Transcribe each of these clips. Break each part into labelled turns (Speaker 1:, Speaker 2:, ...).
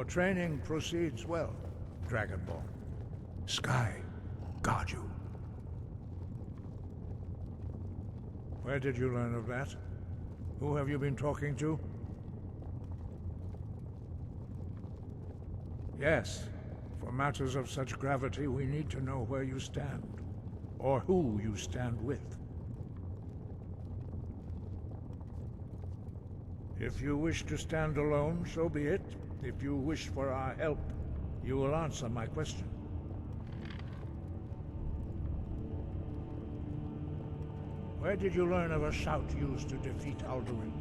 Speaker 1: Your training proceeds well, Dragonborn. Sky, guard you. Where did you learn of that? Who have you been talking to? Yes, for matters of such gravity, we need to know where you stand, or who you stand with. If you wish to stand alone, so be it. If you wish for our help, you will answer my question. Where did you learn of a shout used to defeat Alduin?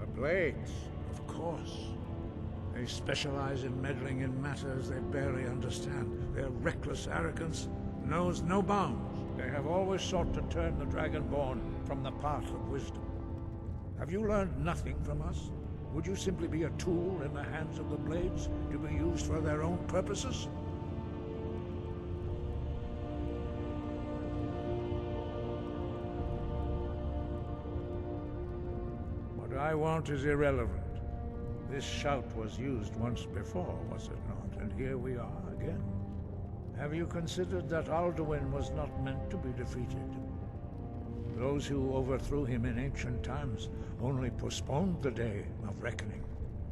Speaker 1: The Blades, of course. They specialize in meddling in matters they barely understand. Their reckless arrogance knows no bounds. They have always sought to turn the Dragonborn from the path of wisdom. Have you learned nothing from us? Would you simply be a tool in the hands of the Blades to be used for their own purposes? What I want is irrelevant. This shout was used once before, was it not? And here we are again. Have you considered that Alduin was not meant to be defeated? Those who overthrew him in ancient times only postponed the day of reckoning.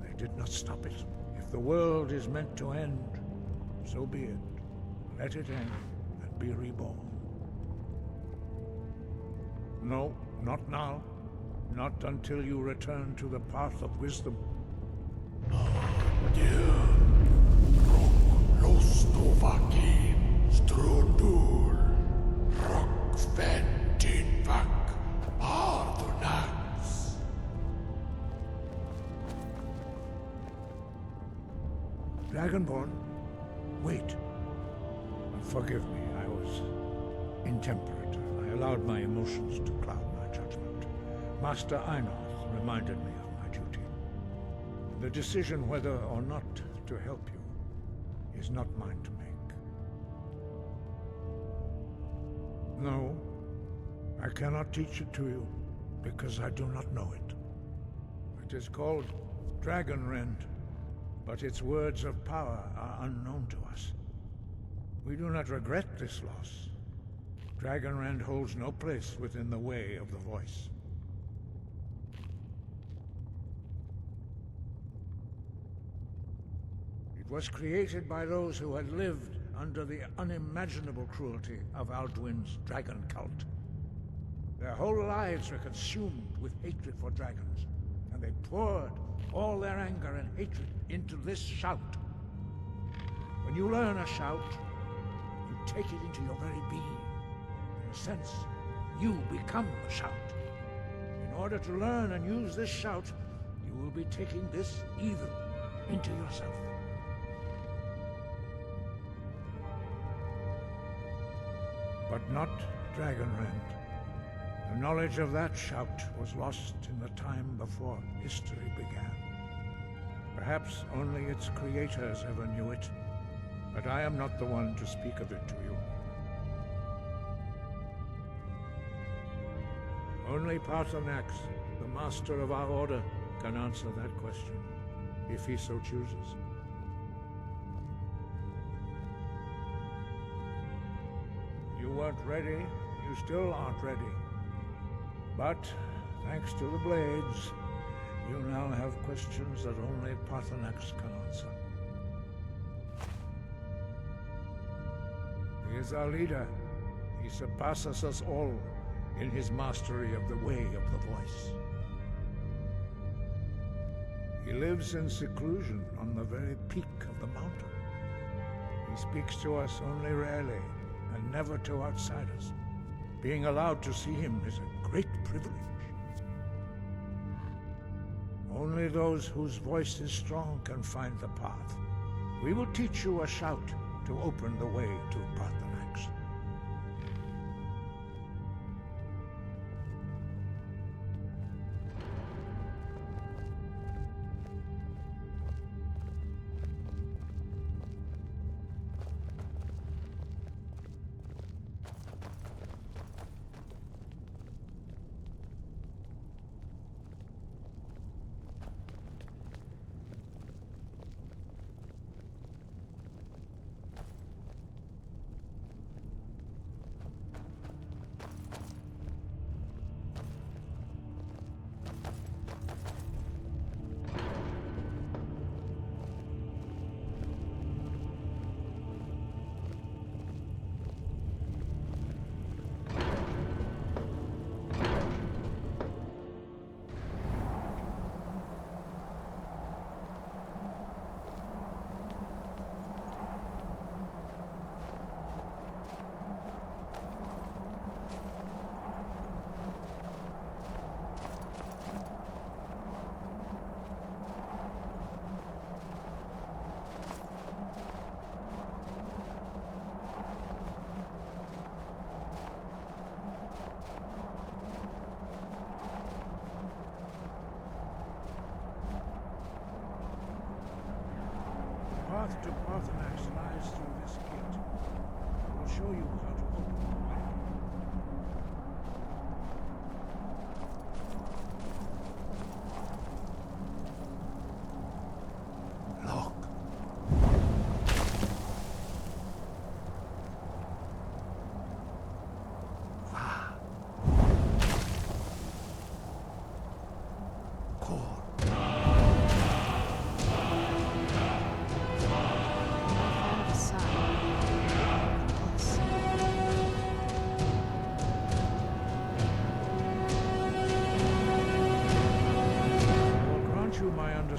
Speaker 1: They did not stop it. If the world is meant to end, so be it. Let it end and be reborn. No, not now. Not until you return to the path of wisdom. Dragonborn, wait. Forgive me, I was intemperate. I allowed my emotions to cloud my judgment. Master Einoth reminded me of my duty. The decision whether or not to help you is not mine to make. No, I cannot teach it to you, because I do not know it. It is called Dragonrend, but its words of power are unknown to us. We do not regret this loss. Dragonrend holds no place within the way of the voice. It was created by those who had lived under the unimaginable cruelty of Alduin's dragon cult. Their whole lives were consumed with hatred for dragons, and they poured all their anger and hatred into this shout. When you learn a shout, you take it into your very being. In a sense, you become the shout. In order to learn and use this shout, you will be taking this evil into yourself. But not Dragonrend. The knowledge of that shout was lost in the time before history began. Perhaps only its creators ever knew it, but I am not the one to speak of it to you. Only Paarthurnax, the master of our order, can answer that question, if he so chooses. You weren't ready, you still aren't ready. But, thanks to the Blades, you now have questions that only Paarthurnax can answer. He is our leader. He surpasses us all in his mastery of the way of the voice. He lives in seclusion on the very peak of the mountain. He speaks to us only rarely, and never to outsiders. Being allowed to see him is a great privilege. Only those whose voice is strong can find the path. We will teach you a shout to open the way to Paarthurnax.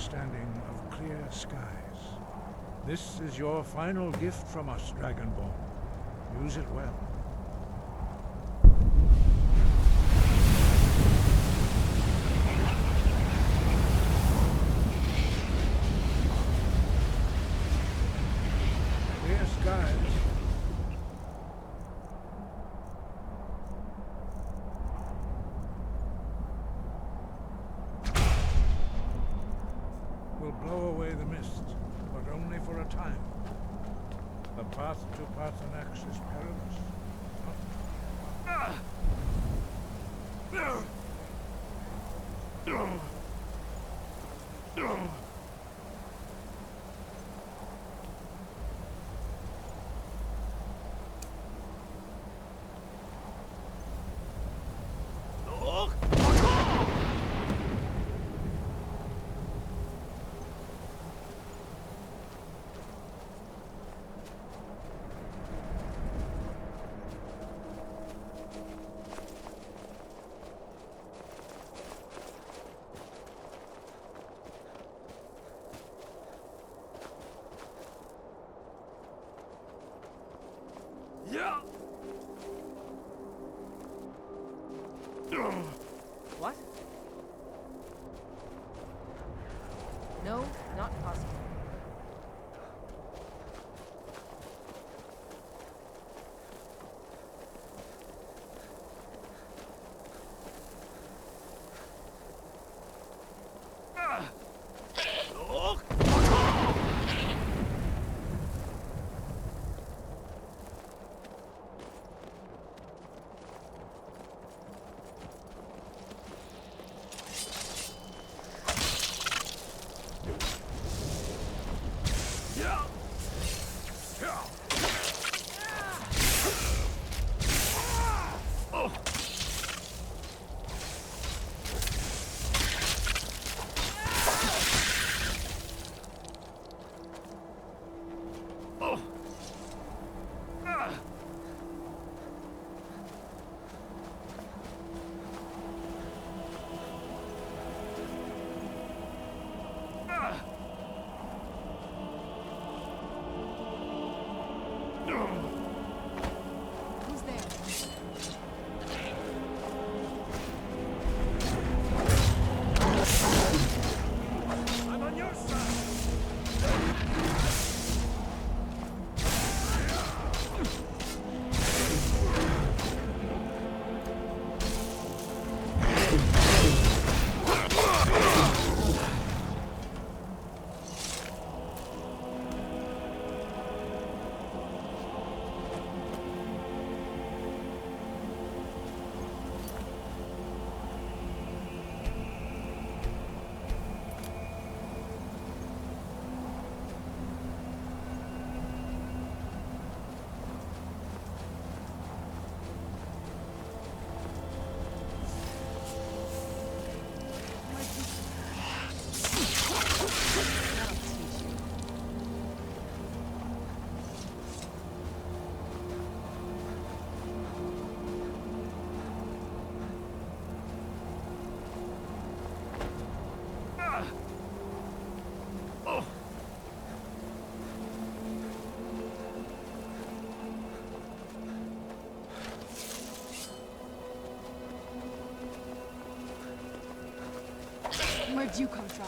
Speaker 1: understanding of clear skies. This is your final gift from us, Dragonborn. Use it well. Clear skies will blow away the mist, but only for a time. The path to Pathanax is perilous.
Speaker 2: What? No, not possible. Who's there?
Speaker 1: I'm on your side!
Speaker 2: Where'd you come from?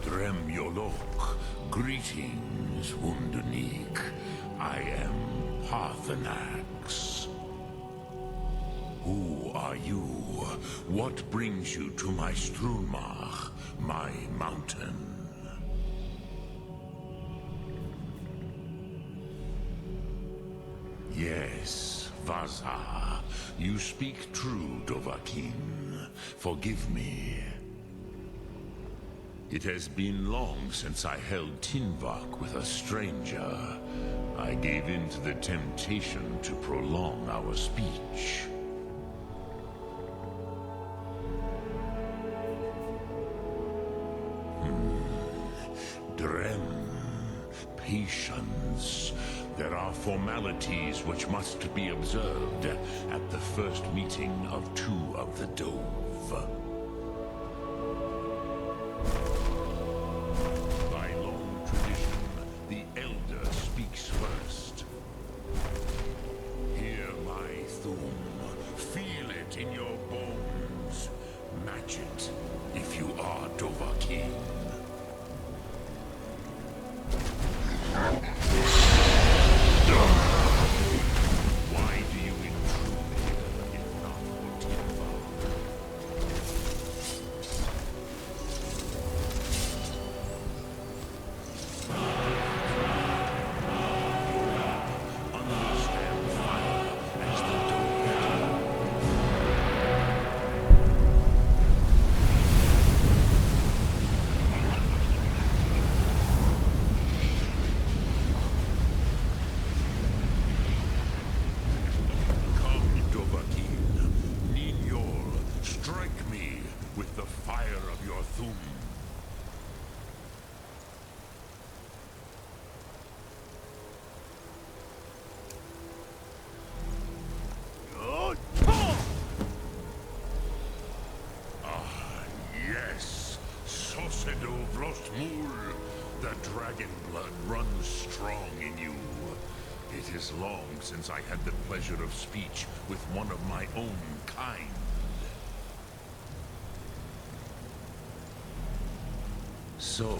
Speaker 3: Drem Yolok, Greetings, Wunderneek. I am Parthenax. Who are you? What brings you to my Strunmach, my mountain? Yes, Vaza. You speak true, Dovahkiin. Forgive me. It has been long since I held Tinvak with a stranger. I gave in to the temptation to prolong our speech. Drem, patience. There are formalities which must be observed at the first meeting of two of the Dove. By long tradition, the Elder speaks first. Hear my thum. Feel it in your bones. Match it if you are Dovahkiin. Why do you intrude if not for Tinvak? Understand fire as the The dragon blood runs strong in you. It is long since I had the pleasure of speech with one of my own kind. So,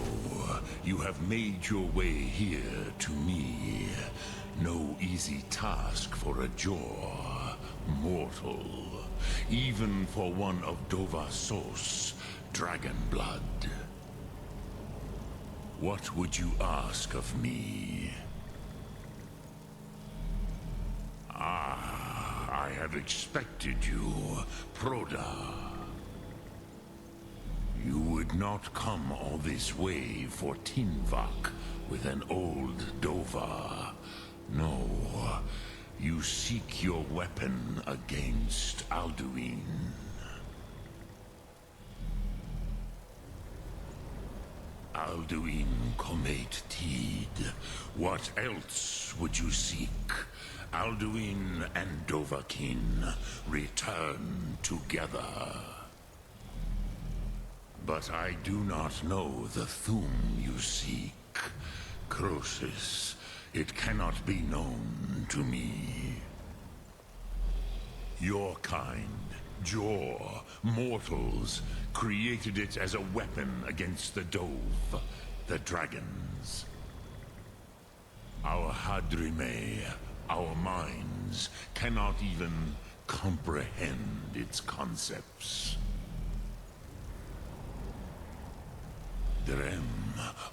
Speaker 3: you have made your way here to me. No easy task for a Jor, mortal. Even for one of Dovahsos, dragon blood. What would you ask of me? Ah, I have expected you, Proda. You would not come all this way for Tinvak with an old Dova. No, you seek your weapon against Alduin. Alduin Comet Tid. What else would you seek? Alduin and Dovahkiin return together. But I do not know the Thum you seek. Croesus, it cannot be known to me. Your kind, Jor, mortals, created it as a weapon against the Dove, the dragons. Our Hadrime, our minds, cannot even comprehend its concepts. Drem,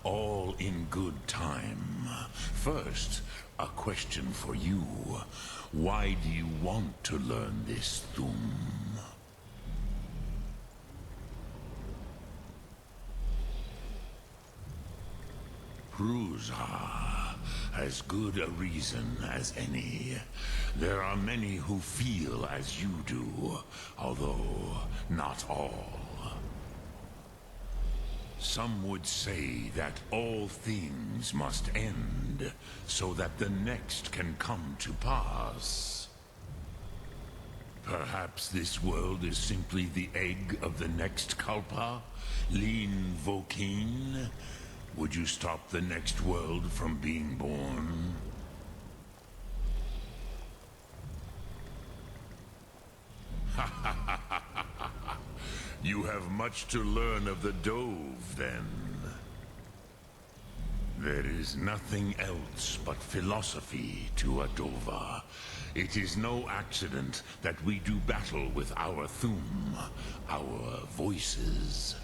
Speaker 3: all in good time. First, a question for you. Why do you want to learn this Thum? Prusa, as good a reason as any. There are many who feel as you do, although not all. Some would say that all things must end, so that the next can come to pass. Perhaps this world is simply the egg of the next Kalpa, Lean Vokeen. Would you stop the next world from being born? You have much to learn of the Dove, then. There is nothing else but philosophy to Adova. It is no accident that we do battle with our Thum, our voices.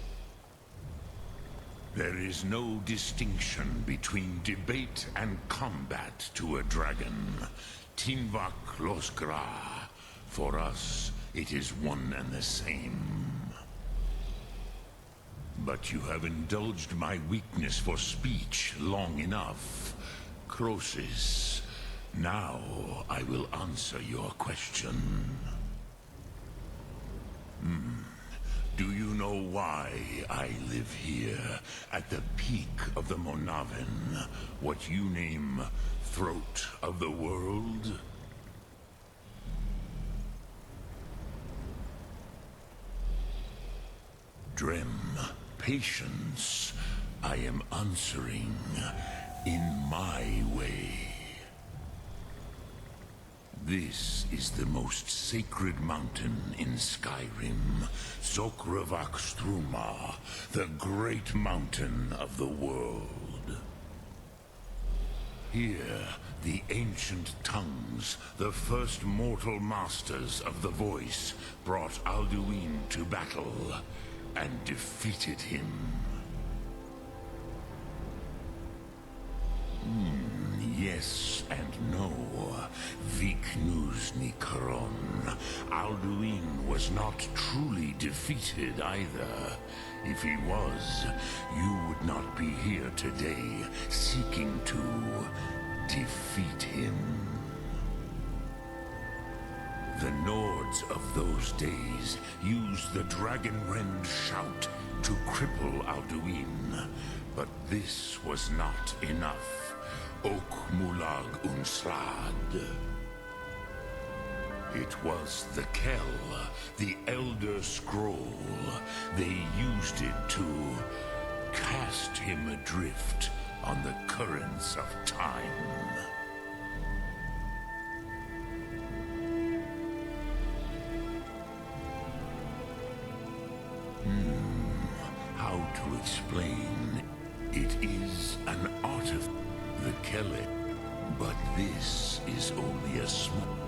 Speaker 3: There is no distinction between debate and combat to a dragon. Tinvak Losgra. For us, it is one and the same. But you have indulged my weakness for speech long enough. Croesus, now I will answer your question. Do you know why I live here, at the peak of the Monavin, what you name throat of the world? Drem, patience. I am answering in my way. This is the most sacred mountain in Skyrim, Zokravak Struma, the great mountain of the world. Here, the ancient tongues, the first mortal masters of the voice, brought Alduin to battle and defeated him. Yes and no. Viknus Nikaron. Alduin was not truly defeated either. If he was, you would not be here today seeking to defeat him. The Nords of those days used the Dragonrend shout to cripple Alduin, but this was not enough. Ok Mulag Unsrad. It was the Kell, the Elder Scroll. They used it to cast him adrift on the currents of time. How to explain? It is an artifact. The Kelly, but this is only a small...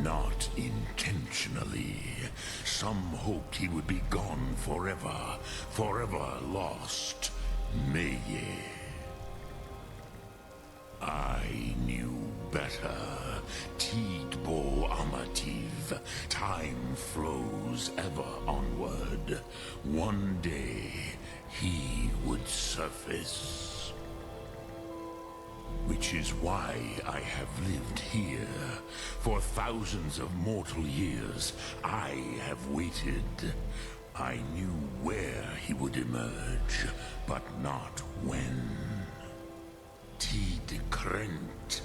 Speaker 3: Not intentionally. Some hoped he would be gone forever, forever lost. Meye. I knew better. Tidbo Amativ. Time flows ever onward. One day, he would surface. Which is why I have lived here. For thousands of mortal years, I have waited. I knew where he would emerge, but not when. Tid Krent.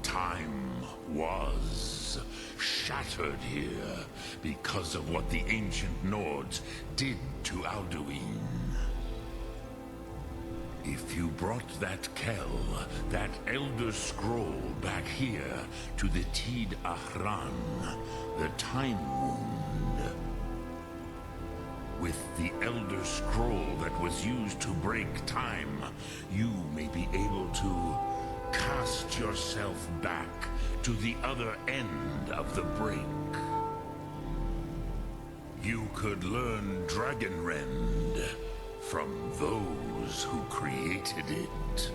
Speaker 3: Time was shattered here because of what the ancient Nords did to Alduin. If you brought that Kell, that Elder Scroll back here to the Tid Ahran, the Time Wound, with the Elder Scroll that was used to break time, you may be able to cast yourself back to the other end of the break. You could learn Dragonrend from those who created it.